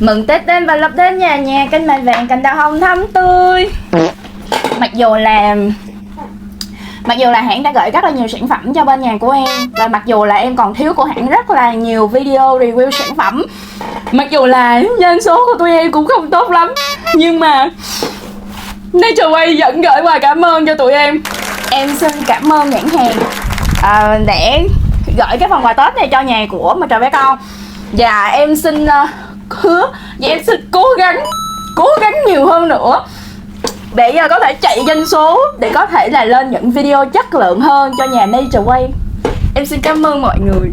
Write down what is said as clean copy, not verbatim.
Mừng Tết đến và lập đến nhà nhà cánh mai vàng cành đào hồng thắm tươi. Mặc dù là hãng đã gửi rất là nhiều sản phẩm cho bên nhà của em, và mặc dù là em còn thiếu của hãng rất là nhiều video review sản phẩm, mặc dù là doanh số của tụi em cũng không tốt lắm, nhưng mà Nature Way vẫn gửi quà cảm ơn cho tụi em. Em xin cảm ơn nhãn hàng để gửi cái phần quà Tết này cho nhà của Mặt Trời Bé Con. Và em xin hứa và em xin cố gắng nhiều hơn nữa để có thể chạy doanh số, để có thể là lên những video chất lượng hơn cho nhà Nature Way. Em xin cảm ơn mọi người.